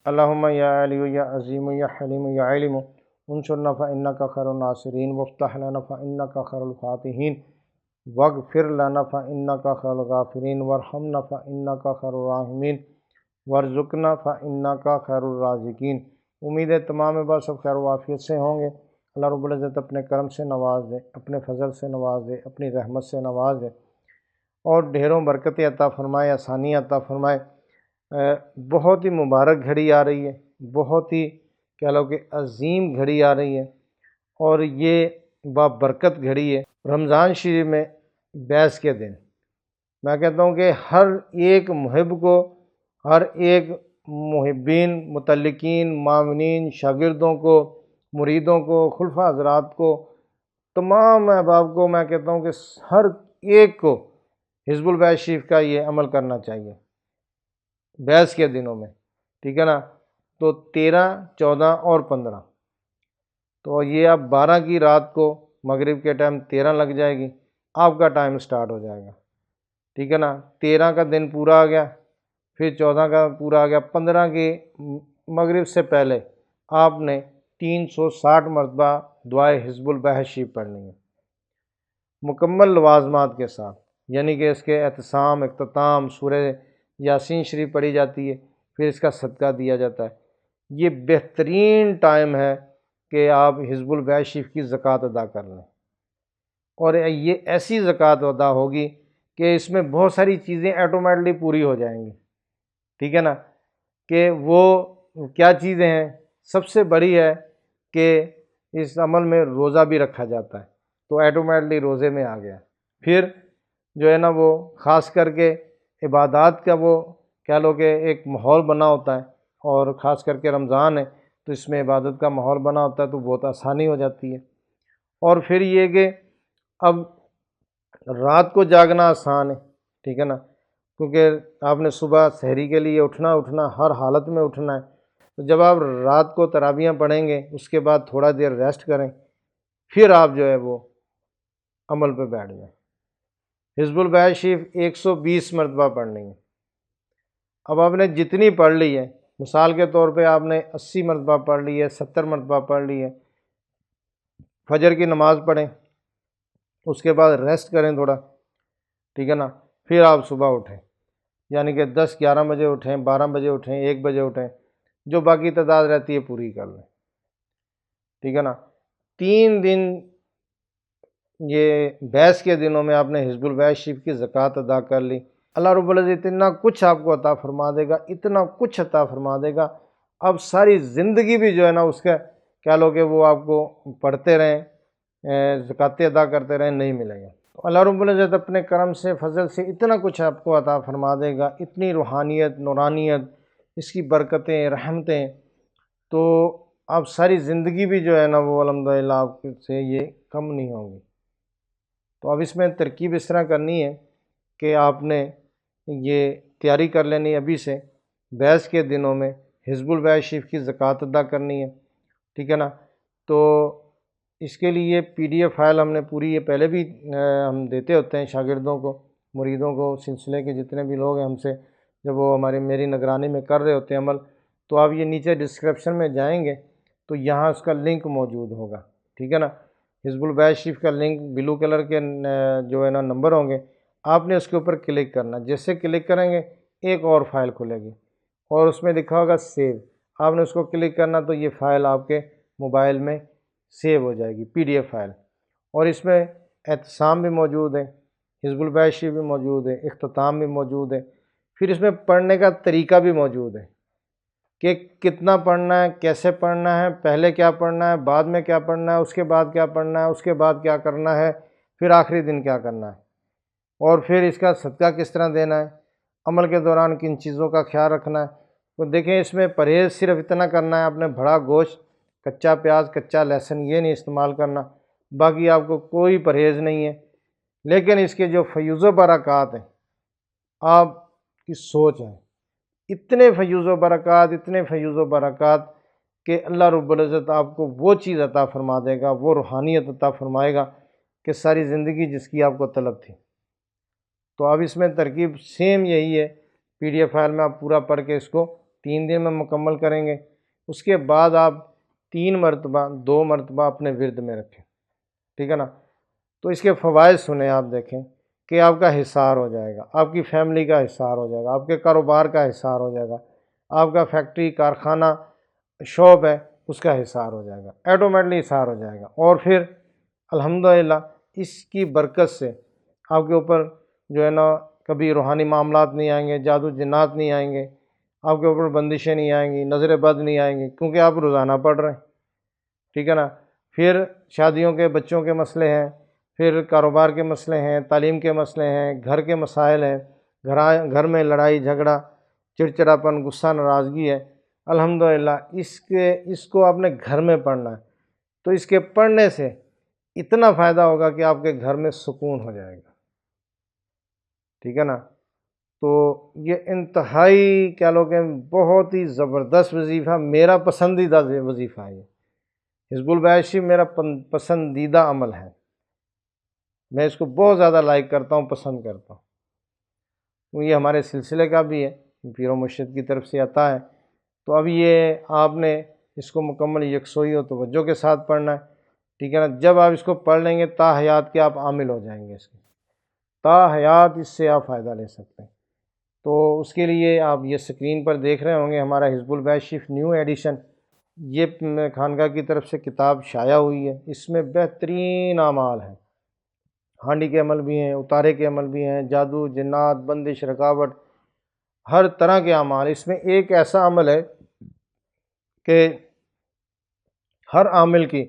اللہم یا علی یا عظیم یا حلیم یا علم انصرنا فإنک خیر الناصرین وافتح لنا فإنک خیر الفاتحین واغفر لنا فإنک خیر الغافرین وارحمنا فإنک خیر الراحمین وارزقنا فإنک خیر الرازقین۔ امید ہے تمام بات سب خیر و عافیت سے ہوں گے۔ اللہ رب العزت اپنے کرم سے نواز دے، اپنے فضل سے نواز دے، اپنی رحمت سے نواز دے اور ڈھیروں برکتیں عطا فرمائے، آسانی عطا فرمائے۔ بہت ہی مبارک گھڑی آ رہی ہے، بہت ہی کہہ لو کہ عظیم گھڑی آ رہی ہے، اور یہ بابرکت گھڑی ہے رمضان شریف میں بیس کے دن۔ میں کہتا ہوں کہ ہر ایک محب کو، ہر ایک محبین، متعلقین، معاونین، شاگردوں کو، مریدوں کو، خلفاء حضرات کو، تمام احباب کو میں کہتا ہوں کہ ہر ایک کو حزب البیت شریف کا یہ عمل کرنا چاہیے بیس کے دنوں میں، ٹھیک ہے نا۔ تو 13، 14 اور 15، تو یہ اب 12 کی رات کو مغرب کے ٹائم 13 لگ جائے گی، آپ کا ٹائم سٹارٹ ہو جائے گا، ٹھیک ہے نا۔ 13 کا دن پورا آ گیا، پھر 14 کا پورا آ گیا، 15 کی مغرب سے پہلے آپ نے 360 مرتبہ دعائے حزب البیت شریف پڑھنی ہے مکمل لوازمات کے ساتھ، یعنی کہ اس کے اعتصام، اختتام، سورہ یاسین شریف پڑھی جاتی ہے، پھر اس کا صدقہ دیا جاتا ہے۔ یہ بہترین ٹائم ہے کہ آپ حزب البیت شریف کی زکوٰۃ ادا کر لیں، اور یہ ایسی زکوٰۃ ادا ہوگی کہ اس میں بہت ساری چیزیں آٹومیٹلی پوری ہو جائیں گی، ٹھیک ہے نا۔ کہ وہ کیا چیزیں ہیں؟ سب سے بڑی ہے کہ اس عمل میں روزہ بھی رکھا جاتا ہے، تو آٹومیٹلی روزے میں آ گیا۔ پھر جو ہے نا وہ خاص کر کے عبادات کا وہ کہہ لو کہ ایک ماحول بنا ہوتا ہے، اور خاص کر کے رمضان ہے تو اس میں عبادت کا ماحول بنا ہوتا ہے، تو بہت آسانی ہو جاتی ہے۔ اور پھر یہ کہ اب رات کو جاگنا آسان ہے، ٹھیک ہے نا، کیونکہ آپ نے صبح سحری کے لیے اٹھنا ہر حالت میں اٹھنا ہے، تو جب آپ رات کو تراویحیں پڑھیں گے اس کے بعد تھوڑا دیر ریسٹ کریں، پھر آپ جو ہے وہ عمل پہ بیٹھ جائیں۔ حزب البیت شریف 120 مرتبہ پڑھنی ہے۔ اب آپ نے جتنی پڑھ لی ہے، مثال کے طور پہ آپ نے 80 مرتبہ پڑھ لی ہے، 70 مرتبہ پڑھ لی ہے، فجر کی نماز پڑھیں، اس کے بعد ریسٹ کریں تھوڑا، ٹھیک ہے نا، پھر آپ صبح اٹھیں، یعنی کہ 10، 11 بجے اٹھیں، 12 بجے اٹھیں، 1 بجے اٹھیں، جو باقی تعداد رہتی ہے پوری کر لیں، ٹھیک ہے نا۔ 3 دن یہ بیس کے دنوں میں آپ نے حزب البیت شریف کی زکوٰۃ ادا کر لی، اللہ رب العزت اتنا کچھ آپ کو عطا فرما دے گا، اتنا کچھ عطا فرما دے گا، اب ساری زندگی بھی جو ہے نا اس کا کہہ لو کہ وہ آپ کو پڑھتے رہیں، زکوٰۃ ادا کرتے رہیں، نہیں ملے گا۔ اللہ رب العزت اپنے کرم سے، فضل سے اتنا کچھ آپ کو عطا فرما دے گا، اتنی روحانیت، نورانیت، اس کی برکتیں، رحمتیں، تو اب ساری زندگی بھی جو ہے نا وہ الحمدللہ آپ سے یہ کم نہیں ہوں گی۔ تو اب اس میں ترکیب اس طرح کرنی ہے کہ آپ نے یہ تیاری کر لینی ابھی سے، بیس کے دنوں میں حزب البیت شریف کی زکوٰۃ ادا کرنی ہے، ٹھیک ہے نا۔ تو اس کے لیے PDF فائل ہم نے پوری یہ پہلے بھی ہم دیتے ہوتے ہیں شاگردوں کو، مریدوں کو، سلسلے کے جتنے بھی لوگ ہیں ہم سے، جب وہ میری نگرانی میں کر رہے ہوتے ہیں عمل، تو آپ یہ نیچے ڈسکرپشن میں جائیں گے تو یہاں اس کا لنک موجود ہوگا، ٹھیک ہے نا۔ حزب البیت شریف کا لنک بلو کلر کے جو ہے نا نمبر ہوں گے، آپ نے اس کے اوپر کلک کرنا، جیسے کلک کریں گے ایک اور فائل کھلے گی اور اس میں لکھا ہوگا سیو، آپ نے اس کو کلک کرنا تو یہ فائل آپ کے موبائل میں سیو ہو جائے گی، PDF فائل، اور اس میں اعتصام بھی موجود ہے، حزب البیت شریف بھی موجود ہے، اختتام بھی موجود ہے، پھر اس میں پڑھنے کا طریقہ بھی موجود ہے کہ کتنا پڑھنا ہے، کیسے پڑھنا ہے، پہلے کیا پڑھنا ہے، بعد میں کیا پڑھنا ہے، اس کے بعد کیا پڑھنا ہے، اس کے بعد کیا کرنا ہے، پھر آخری دن کیا کرنا ہے، اور پھر اس کا صدقہ کس طرح دینا ہے، عمل کے دوران کن چیزوں کا خیال رکھنا ہے۔ تو دیکھیں اس میں پرہیز صرف اتنا کرنا ہے، آپ نے بڑا گوشت، کچا پیاز، کچا لہسن یہ نہیں استعمال کرنا، باقی آپ کو کوئی پرہیز نہیں ہے، لیکن اس کے جو فیوض و برکات ہیں آپ کی سوچ ہے، اتنے فیوض و برکات، اتنے فیوض و برکات کہ اللہ رب العزت آپ کو وہ چیز عطا فرما دے گا، وہ روحانیت عطا فرمائے گا کہ ساری زندگی جس کی آپ کو طلب تھی۔ تو اب اس میں ترکیب سیم یہی ہے، PDF فائل میں آپ پورا پڑھ کے اس کو 3 دن میں مکمل کریں گے، اس کے بعد آپ 3 مرتبہ 2 مرتبہ اپنے ورد میں رکھیں، ٹھیک ہے نا۔ تو اس کے فوائد سنیں، آپ دیکھیں کہ آپ کا حصار ہو جائے گا، آپ کی فیملی کا حصار ہو جائے گا، آپ کے کاروبار کا حصار ہو جائے گا، آپ کا فیکٹری کارخانہ شاپ ہے اس کا حصار ہو جائے گا، ایٹومیٹلی حصار ہو جائے گا۔ اور پھر الحمدللہ اس کی برکت سے آپ کے اوپر جو ہے نا کبھی روحانی معاملات نہیں آئیں گے، جادو جنات نہیں آئیں گے، آپ کے اوپر بندشیں نہیں آئیں گی، نظر بد نہیں آئیں گی، کیونکہ آپ روزانہ پڑھ رہے ہیں، ٹھیک ہے نا۔ پھر شادیوں کے بچوں کے مسئلے ہیں، پھر کاروبار کے مسئلے ہیں، تعلیم کے مسئلے ہیں، گھر کے مسائل ہیں، گھر میں لڑائی جھگڑا، چڑچڑاپن، غصہ، ناراضگی ہے، الحمدللہ اس کو آپ نے گھر میں پڑھنا ہے، تو اس کے پڑھنے سے اتنا فائدہ ہوگا کہ آپ کے گھر میں سکون ہو جائے گا، ٹھیک ہے نا۔ تو یہ انتہائی کہہ لو کہ بہت ہی زبردست وظیفہ، میرا پسندیدہ وظیفہ ہے یہ حزب البیاشی، میرا پسندیدہ عمل ہے، میں اس کو بہت زیادہ لائک کرتا ہوں، پسند کرتا ہوں۔ تو یہ ہمارے سلسلے کا بھی ہے، پیر و مرشد کی طرف سے آتا ہے، تو اب یہ آپ نے اس کو مکمل یکسوئی و توجہ کے ساتھ پڑھنا ہے، ٹھیک ہے نا۔ جب آپ اس کو پڑھ لیں گے تا حیات کے آپ عامل ہو جائیں گے، اس کے تا حیات اس سے آپ فائدہ لے سکتے ہیں۔ تو اس کے لیے آپ یہ اسکرین پر دیکھ رہے ہوں گے ہمارا حزب البیاشی نیو ایڈیشن، یہ خانقاہ کی طرف سے کتاب شائع ہوئی ہے، اس میں بہترین اعمال ہیں، ہانڈی کے عمل بھی ہیں، اتارے کے عمل بھی ہیں، جادو جنات بندش رکاوٹ ہر طرح کے اعمال۔ اس میں ایک ایسا عمل ہے کہ ہر عامل کی،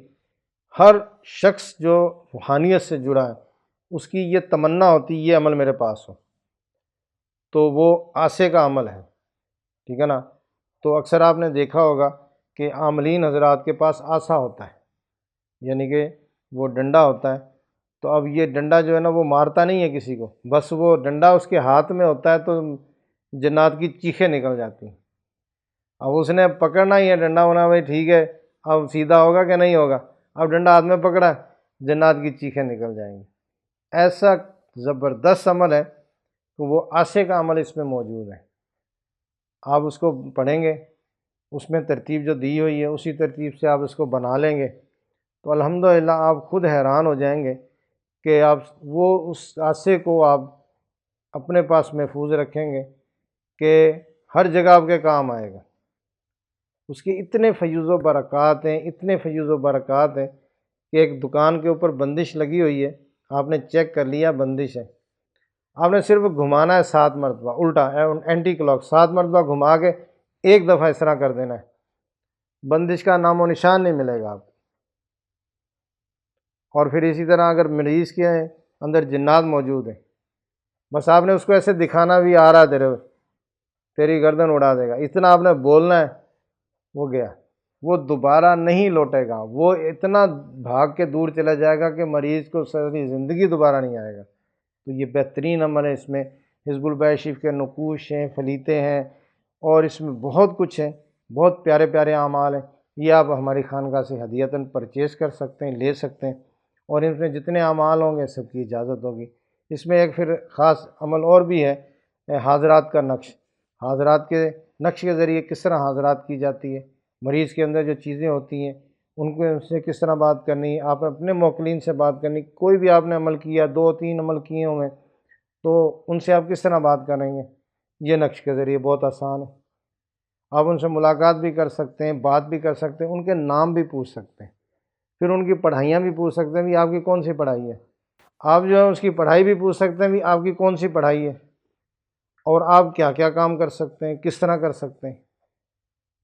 ہر شخص جو روحانیت سے جڑا ہے اس کی یہ تمنا ہوتی ہے یہ عمل میرے پاس ہو، تو وہ آسے کا عمل ہے، ٹھیک ہے نا۔ تو اکثر آپ نے دیکھا ہوگا کہ عاملین حضرات کے پاس آسا ہوتا ہے، یعنی کہ وہ ڈنڈا ہوتا ہے، تو اب یہ ڈنڈا جو ہے نا وہ مارتا نہیں ہے کسی کو، بس وہ ڈنڈا اس کے ہاتھ میں ہوتا ہے تو جنات کی چیخیں نکل جاتی ہیں۔ اب اس نے پکڑنا ہی ہے ڈنڈا ہونا، بھائی ٹھیک ہے، اب سیدھا ہوگا کہ نہیں ہوگا، اب ڈنڈا ہاتھ میں پکڑا ہے، جنات کی چیخیں نکل جائیں گی۔ ایسا زبردست عمل ہے کہ وہ آسے کا عمل اس میں موجود ہے، آپ اس کو پڑھیں گے، اس میں ترتیب جو دی ہوئی ہے اسی ترتیب سے آپ اس کو بنا لیں گے تو الحمدللہ آپ خود حیران ہو جائیں گے کہ آپ وہ اس آسے کو آپ اپنے پاس محفوظ رکھیں گے کہ ہر جگہ آپ کے کام آئے گا۔ اس کی اتنے فیوز و برکات ہیں، اتنے فیوز و برکات ہیں کہ ایک دکان کے اوپر بندش لگی ہوئی ہے، آپ نے چیک کر لیا بندش ہے، آپ نے صرف گھمانا ہے 7 مرتبہ الٹا اینٹی کلاک، 7 مرتبہ گھما کے ایک دفعہ اس طرح کر دینا ہے، بندش کا نام و نشان نہیں ملے گا آپ۔ اور پھر اسی طرح اگر مریض کے اندر جنات موجود ہیں، بس آپ نے اس کو ایسے دکھانا بھی آ رہا ہے تیری گردن اڑا دے گا، اتنا آپ نے بولنا ہے، وہ گیا، وہ دوبارہ نہیں لوٹے گا، وہ اتنا بھاگ کے دور چلا جائے گا کہ مریض کو ساری زندگی دوبارہ نہیں آئے گا۔ تو یہ بہترین عمل ہے، اس میں حزب البیاشی کے نقوش ہیں، فلیتے ہیں، اور اس میں بہت کچھ ہے، بہت پیارے پیارے اعمال ہیں، یہ آپ ہماری خانقاہ سے ہدیتاً پرچیز کر سکتے ہیں، لے سکتے ہیں، اور ان میں جتنے اعمال ہوں گے سب کی اجازت ہوگی۔ اس میں ایک پھر خاص عمل اور بھی ہے، حاضرات کا نقش، حاضرات کے نقش کے ذریعے کس طرح حاضرات کی جاتی ہے، مریض کے اندر جو چیزیں ہوتی ہیں ان کو ان سے کس طرح بات کرنی ہے، آپ اپنے موکلین سے بات کرنی، کوئی بھی آپ نے عمل کیا، 2-3 عمل کیے ہوں گے تو ان سے آپ کس طرح بات کریں گے، یہ نقش کے ذریعے بہت آسان ہے، آپ ان سے ملاقات بھی کر سکتے ہیں، بات بھی کر سکتے ہیں، ان کے نام بھی پوچھ سکتے ہیں، پھر ان کی پڑھائیاں بھی پوچھ سکتے ہیں بھی آپ کی کون سی پڑھائی ہے، آپ جو ہے اس کی پڑھائی بھی پوچھ سکتے ہیں بھی آپ کی کون سی پڑھائی ہے، اور آپ کیا کیا کام کر سکتے ہیں، کس طرح کر سکتے ہیں،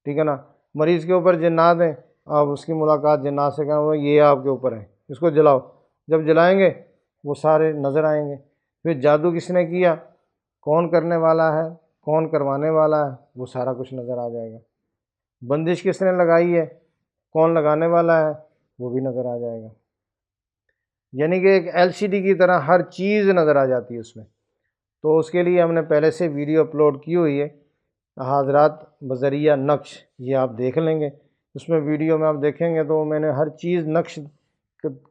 ٹھیک ہے نا۔ مریض کے اوپر جنات ہیں، آپ اس کی ملاقات جنات سے کریں، یہ آپ کے اوپر ہے، اس کو جلاؤ، جب جلائیں گے وہ سارے نظر آئیں گے۔ پھر جادو کس نے کیا، کون کرنے والا ہے، کون کروانے والا ہے، وہ سارا کچھ نظر آ جائے گا۔ بندش کس نے لگائی ہے، کون لگانے والا ہے، وہ بھی نظر آ جائے گا۔ یعنی کہ ایک LCD کی طرح ہر چیز نظر آ جاتی ہے اس میں۔ تو اس کے لیے ہم نے پہلے سے ویڈیو اپلوڈ کی ہوئی ہے، حاضرات بذریعہ نقش، یہ آپ دیکھ لیں گے، اس میں ویڈیو میں آپ دیکھیں گے تو میں نے ہر چیز نقش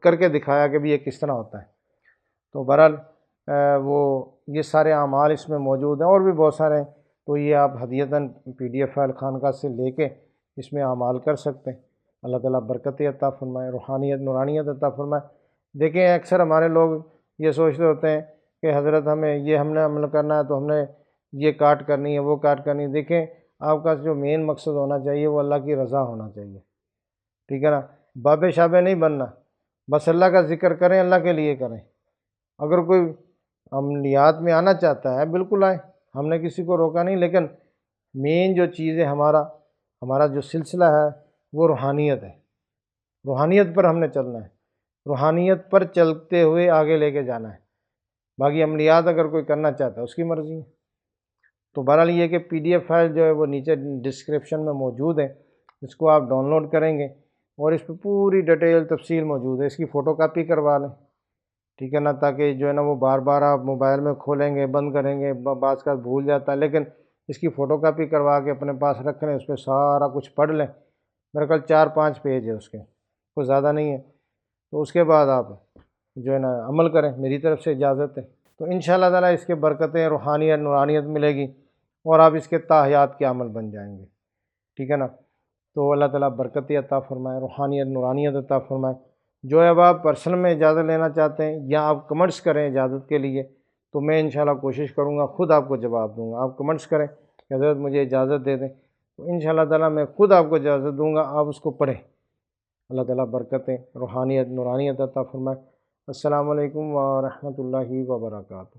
کر کے دکھایا کہ بھی یہ کس طرح ہوتا ہے۔ تو بہرحال وہ یہ سارے اعمال اس میں موجود ہیں، اور بھی بہت سارے تو یہ آپ ہدیتاً PDF فائل خانقاہ سے لے کے اس میں اعمال کر سکتے ہیں۔ اللہ تعالیٰ برکت عطا فرمائے، روحانیت نورانیت عطا فرمائے۔ دیکھیں اکثر ہمارے لوگ یہ سوچتے ہوتے ہیں کہ حضرت ہم نے عمل کرنا ہے تو ہم نے یہ کاٹ کرنی ہے، وہ کاٹ کرنی ہے۔ دیکھیں آپ کا جو مین مقصد ہونا چاہیے وہ اللہ کی رضا ہونا چاہیے، ٹھیک ہے نا، بابے شابے نہیں بننا، بس اللہ کا ذکر کریں، اللہ کے لیے کریں۔ اگر کوئی عملیات میں آنا چاہتا ہے بالکل آئے، ہم نے کسی کو روکا نہیں، لیکن مین جو چیز ہے ہمارا جو سلسلہ ہے وہ روحانیت ہے، روحانیت پر ہم نے چلنا ہے، روحانیت پر چلتے ہوئے آگے لے کے جانا ہے۔ باقی عملیات اگر کوئی کرنا چاہتا ہے اس کی مرضی ہے۔ تو بہرحال یہ کہ PDF فائل جو ہے وہ نیچے ڈسکرپشن میں موجود ہے، اس کو آپ ڈاؤن لوڈ کریں گے اور اس پہ پوری ڈیٹیل تفصیل موجود ہے، اس کی فوٹو کاپی کروا لیں، ٹھیک ہے نا، تاکہ جو ہے نا وہ بار بار آپ موبائل میں کھولیں گے بند کریں گے، بعض کا بھول جاتا ہے، لیکن اس کی فوٹو کاپی کروا کے اپنے پاس رکھ لیں، اس پہ سارا کچھ پڑھ لیں۔ میرے خیال 4-5 پیج ہے اس کے، کوئی زیادہ نہیں ہے۔ تو اس کے بعد آپ جو ہے نا عمل کریں، میری طرف سے اجازت ہے۔ تو انشاءاللہ تعالیٰ اس کے برکتیں، روحانیت نورانیت ملے گی اور آپ اس کے تاحیات کے عمل بن جائیں گے، ٹھیک ہے نا۔ تو اللہ تعالیٰ برکت عطا فرمائے، روحانیت نورانیت عطا فرمائے۔ جو اب آپ پرسنل میں اجازت لینا چاہتے ہیں یا آپ کمنٹس کریں اجازت کے لیے، تو میں انشاءاللہ کوشش کروں گا، خود آپ کو جواب دوں گا۔ آپ کمنٹس کریں کہ حضرت مجھے اجازت دے دیں، تو انشاءاللہ تعالیٰ میں خود آپ کو اجازت دوں گا، آپ اس کو پڑھیں۔ اللہ تعالیٰ برکتیں، روحانیت نورانیت عطا فرمائے۔ السلام علیکم ورحمۃ اللہ وبرکاتہ۔